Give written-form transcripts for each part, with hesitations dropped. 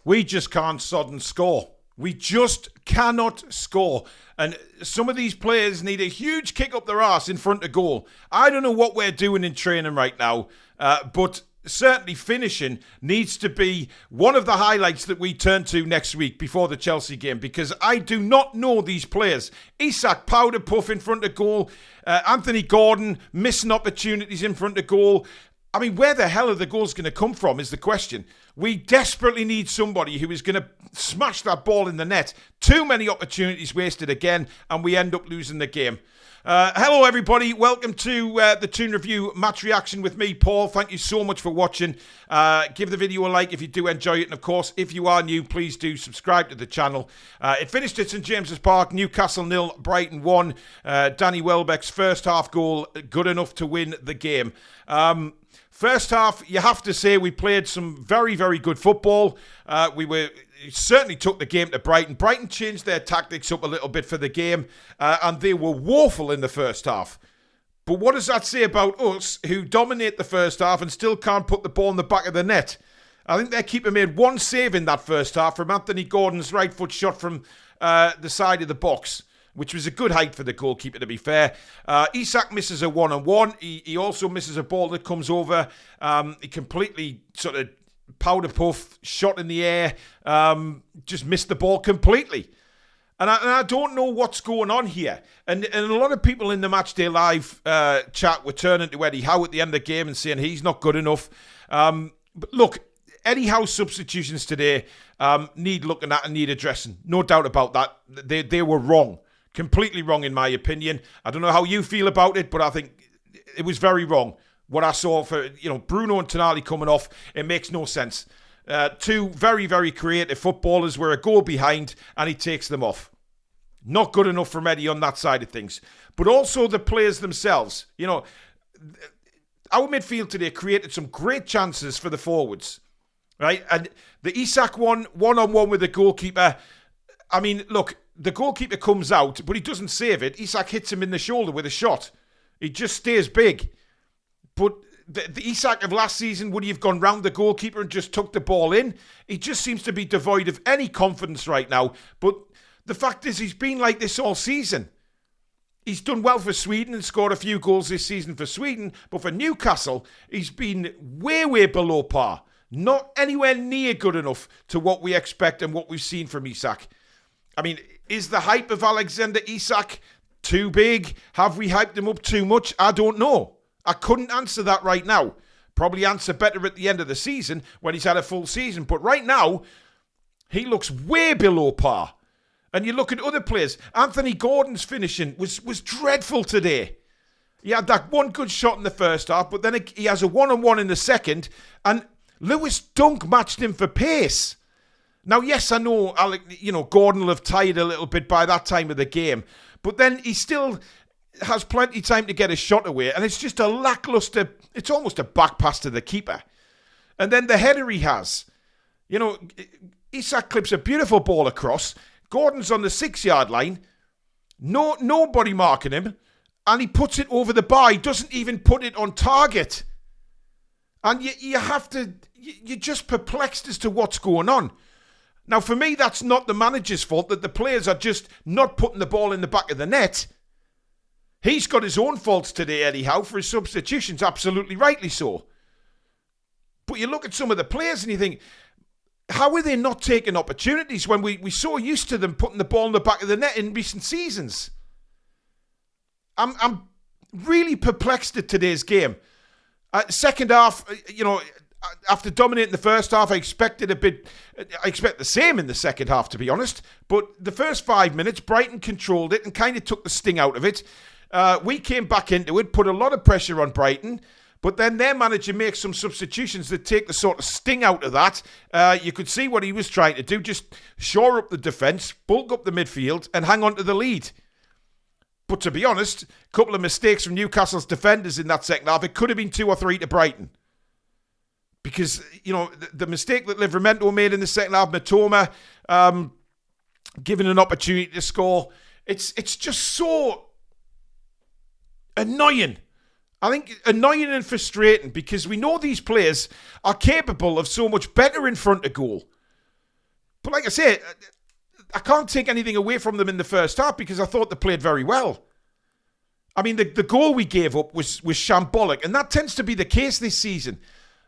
We just can't sod and score. We just cannot score. And some of these players need a huge kick up their arse in front of goal. I don't know what we're doing in training right now, but certainly finishing needs to be one of the highlights that we turn to next week before the Chelsea game, because I do not know these players. Isak powder puff in front of goal. Anthony Gordon missing opportunities in front of goal. I mean, where the hell are the goals going to come from is the question. We desperately need somebody who is going to smash that ball in the net. Too many opportunities wasted again, and we end up losing the game. Hello, everybody. Welcome to the Toon Review match reaction with me, Paul. Thank you so much for watching. Give the video a like if you do enjoy it. And, of course, if you are new, please do subscribe to the channel. It finished at St James's Park. Newcastle 0, Brighton 1. Danny Welbeck's first half goal, good enough to win the game. First half, you have to say we played some very, very good football. We certainly took the game to Brighton. Brighton changed their tactics up a little bit for the game, and they were woeful in the first half. But what does that say about us, who dominate the first half and still can't put the ball in the back of the net? I think their keeper made one save in that first half from Anthony Gordon's right foot shot from the side of the box, which was a good height for the goalkeeper, to be fair. Isak misses a one-on-one. He also misses a ball that comes over. He completely sort of powder puff, shot in the air, just missed the ball completely. And I don't know what's going on here. And a lot of people in the Matchday Live chat were turning to Eddie Howe at the end of the game and saying he's not good enough. But look, Eddie Howe's substitutions today need looking at and need addressing. No doubt about that. They were wrong. Completely wrong, in my opinion. I don't know how you feel about it, but I think it was very wrong. What I saw for, Bruno and Tonali coming off, it makes no sense. Two very, very creative footballers were a goal behind, and he takes them off. Not good enough from Eddie on that side of things. But also the players themselves. Our midfield today created some great chances for the forwards, right? And the Isak one-on-one with the goalkeeper. I mean, look, the goalkeeper comes out, but he doesn't save it. Isak hits him in the shoulder with a shot. He just stays big. But the Isak of last season, would he have gone round the goalkeeper and just took the ball in? He just seems to be devoid of any confidence right now. But the fact is, he's been like this all season. He's done well for Sweden and scored a few goals this season for Sweden. But for Newcastle, he's been way, way below par. Not anywhere near good enough to what we expect and what we've seen from Isak. I mean, is the hype of Alexander Isak too big? Have we hyped him up too much? I don't know. I couldn't answer that right now. Probably answer better at the end of the season when he's had a full season. But right now, he looks way below par. And you look at other players. Anthony Gordon's finishing was dreadful today. He had that one good shot in the first half, but then he has a one-on-one in the second. And Lewis Dunk matched him for pace. Now, yes, I know, Gordon will have tired a little bit by that time of the game. But then he still has plenty of time to get a shot away. And it's just a lackluster, it's almost a back pass to the keeper. And then the header he has. Isak clips a beautiful ball across. Gordon's on the 6-yard line. Nobody marking him. And he puts it over the bar. He doesn't even put it on target. And you're just perplexed as to what's going on. Now, for me, that's not the manager's fault, that the players are just not putting the ball in the back of the net. He's got his own faults today, Eddie Howe, for his substitutions, absolutely rightly so. But you look at some of the players and you think, how are they not taking opportunities when we're so used to them putting the ball in the back of the net in recent seasons? I'm really perplexed at today's game. Second half, after dominating the first half, I expect the same in the second half, to be honest. But the first 5 minutes, Brighton controlled it and kind of took the sting out of it. We came back into it, put a lot of pressure on Brighton. But then their manager makes some substitutions that take the sort of sting out of that. You could see what he was trying to do. Just shore up the defence, bulk up the midfield and hang on to the lead. But to be honest, a couple of mistakes from Newcastle's defenders in that second half. It could have been 2 or 3 to Brighton. Because, the mistake that Livramento made in the second half, Matoma given an opportunity to score, it's just so annoying. I think annoying and frustrating because we know these players are capable of so much better in front of goal. But like I say, I can't take anything away from them in the first half because I thought they played very well. I mean, the goal we gave up was shambolic, and that tends to be the case this season.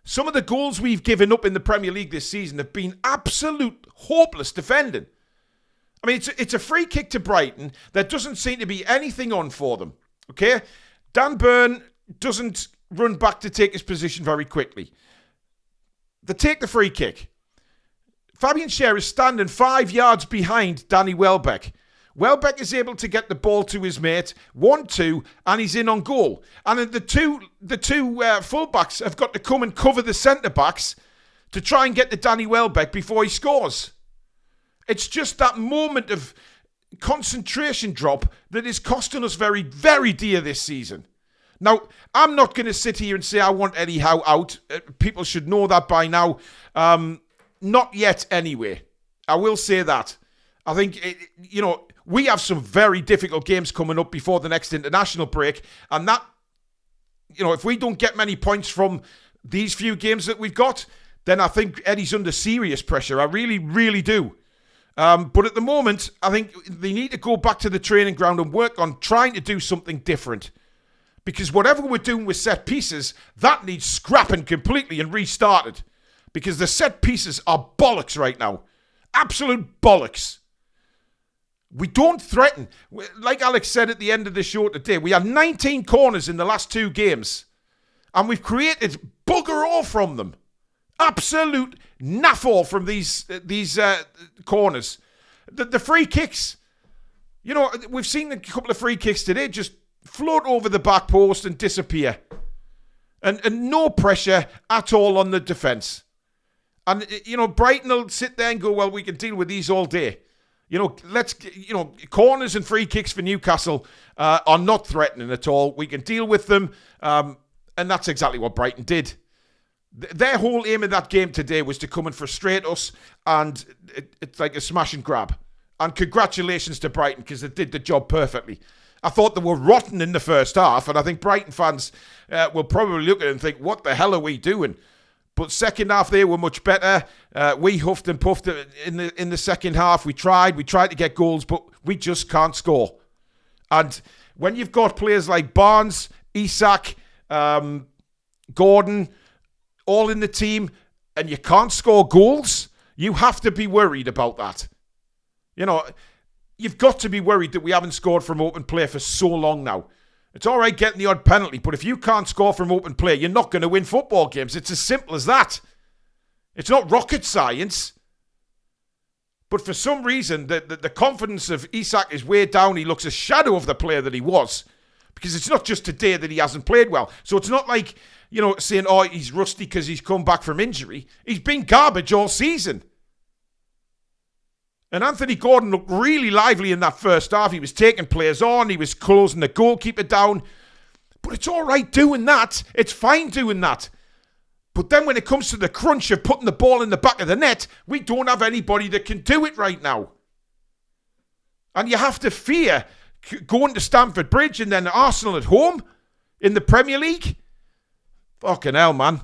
Some of the goals we've given up in the Premier League this season have been absolute hopeless defending. I mean, it's a free kick to Brighton. There doesn't seem to be anything on for them. Okay? Dan Burn doesn't run back to take his position very quickly. They take the free kick. Fabian Schär is standing 5 yards behind Danny Welbeck. Welbeck is able to get the ball to his mate, 1-2, and he's in on goal. And then the two fullbacks have got to come and cover the centre-backs to try and get to Danny Welbeck before he scores. It's just that moment of concentration drop that is costing us very, very dear this season. Now, I'm not going to sit here and say I want Eddie Howe out. People should know that by now. Not yet, anyway. I will say that. I think, we have some very difficult games coming up before the next international break. And that, if we don't get many points from these few games that we've got, then I think Eddie's under serious pressure. I really, really do. But at the moment, I think they need to go back to the training ground and work on trying to do something different. Because whatever we're doing with set pieces, that needs scrapping completely and restarted. Because the set pieces are bollocks right now. Absolute bollocks. We don't threaten. Like Alex said at the end of the show today, we had 19 corners in the last 2 games. And we've created bugger all from them. Absolute naff all from these corners. The free kicks. We've seen a couple of free kicks today just float over the back post and disappear. And no pressure at all on the defence. And, Brighton will sit there and go, well, we can deal with these all day. Corners and free kicks for Newcastle are not threatening at all. We can deal with them. And that's exactly what Brighton did. Their whole aim in that game today was to come and frustrate us, and it's like a smash and grab. And congratulations to Brighton, because they did the job perfectly. I thought they were rotten in the first half, and I think Brighton fans will probably look at it and think, what the hell are we doing? But second half, they were much better. We huffed and puffed in the second half. We tried to get goals, but we just can't score. And when you've got players like Barnes, Isak, Gordon, all in the team, and you can't score goals, you have to be worried about that. You've got to be worried that we haven't scored from open play for so long now. It's all right getting the odd penalty, but if you can't score from open play, you're not going to win football games. It's as simple as that. It's not rocket science. But for some reason, the confidence of Isak is way down. He looks a shadow of the player that he was. Because it's not just today that he hasn't played well. So it's not like, saying, oh, he's rusty because he's come back from injury. He's been garbage all season. And Anthony Gordon looked really lively in that first half. He was taking players on. He was closing the goalkeeper down. But it's all right doing that. It's fine doing that. But then when it comes to the crunch of putting the ball in the back of the net, we don't have anybody that can do it right now. And you have to fear going to Stamford Bridge and then Arsenal at home in the Premier League. Fucking hell, man.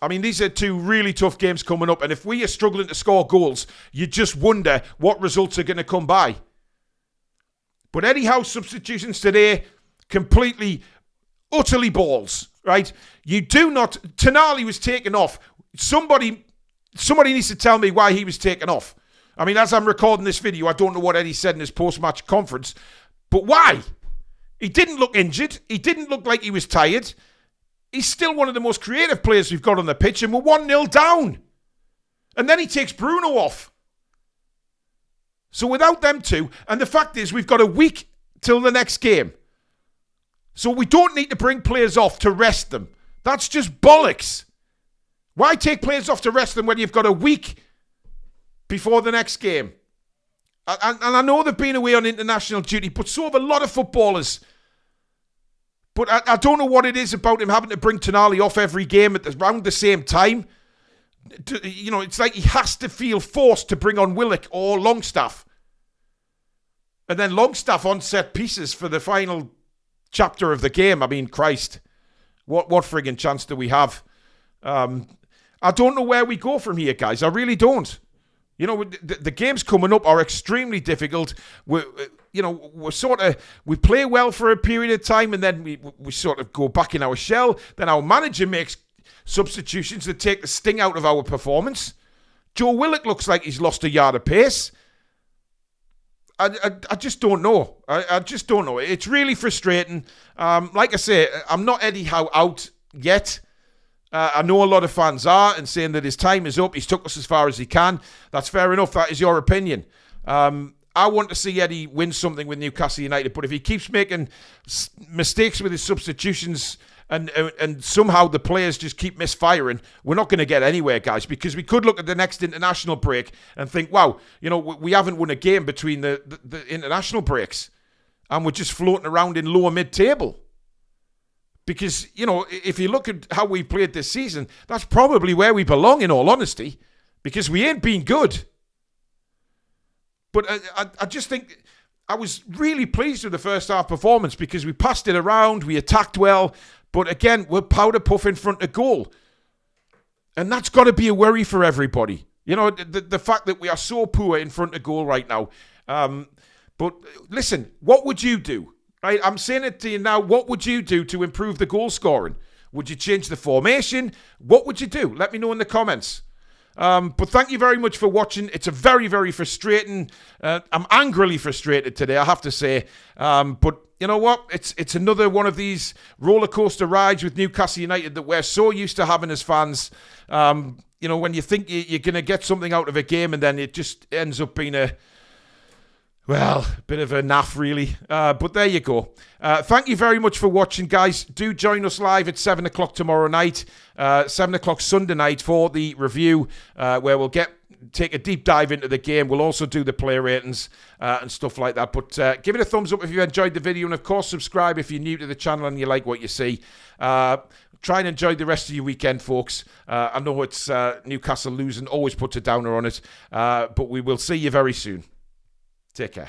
I mean, these are 2 really tough games coming up. And if we are struggling to score goals, you just wonder what results are going to come by. But Eddie Howe's substitutions today, completely, utterly balls, right? You do not... Tonali was taken off. Somebody needs to tell me why he was taken off. I mean, as I'm recording this video, I don't know what Eddie said in his post-match conference. But why? He didn't look injured. He didn't look like he was tired. He's still one of the most creative players we've got on the pitch, and we're 1-0 down. And then he takes Bruno off. So without them 2, and the fact is we've got a week till the next game. So we don't need to bring players off to rest them. That's just bollocks. Why take players off to rest them when you've got a week before the next game? And I know they've been away on international duty, but so have a lot of footballers. But I don't know what it is about him having to bring Tonali off every game around the same time. It's like he has to feel forced to bring on Willock or Longstaff. And then Longstaff on set pieces for the final chapter of the game. I mean, Christ. What friggin' chance do we have? I don't know where we go from here, guys. I really don't. You know, the games coming up are extremely difficult. We play well for a period of time, and then we sort of go back in our shell. Then our manager makes substitutions that take the sting out of our performance. Joe Willock looks like he's lost a yard of pace. I just don't know. I just don't know. It's really frustrating. Like I say, I'm not Eddie Howe out yet. I know a lot of fans are and saying that his time is up. He's took us as far as he can. That's fair enough. That is your opinion. I want to see Eddie win something with Newcastle United, but if he keeps making mistakes with his substitutions and somehow the players just keep misfiring, we're not going to get anywhere, guys, because we could look at the next international break and think, wow, you know, we haven't won a game between the international breaks and we're just floating around in lower mid-table. Because, you know, if you look at how we played this season, that's probably where we belong, in all honesty, because we ain't been good. But I just think I was really pleased with the first half performance because we passed it around, we attacked well, but again, we're powder puff in front of goal. And that's got to be a worry for everybody. You know, the fact that we are so poor in front of goal right now. But listen, what would you do? Right, I'm saying it to you now. What would you do to improve the goal scoring? Would you change the formation? What would you do? Let me know in the comments. But thank you very much for watching. It's a very, very frustrating. I'm angrily frustrated today, I have to say. But you know what? It's another one of these roller coaster rides with Newcastle United that we're so used to having as fans. You know, when you think you're going to get something out of a game and then it just ends up being a bit of a naff, really. But there you go. Thank you very much for watching, guys. Do join us live at 7 o'clock tomorrow night, 7 o'clock Sunday night for the review, where we'll take a deep dive into the game. We'll also do the player ratings and stuff like that. But give it a thumbs up if you enjoyed the video. And, of course, subscribe if you're new to the channel and you like what you see. Try and enjoy the rest of your weekend, folks. I know it's Newcastle losing. Always puts a downer on it. But we will see you very soon. Take care.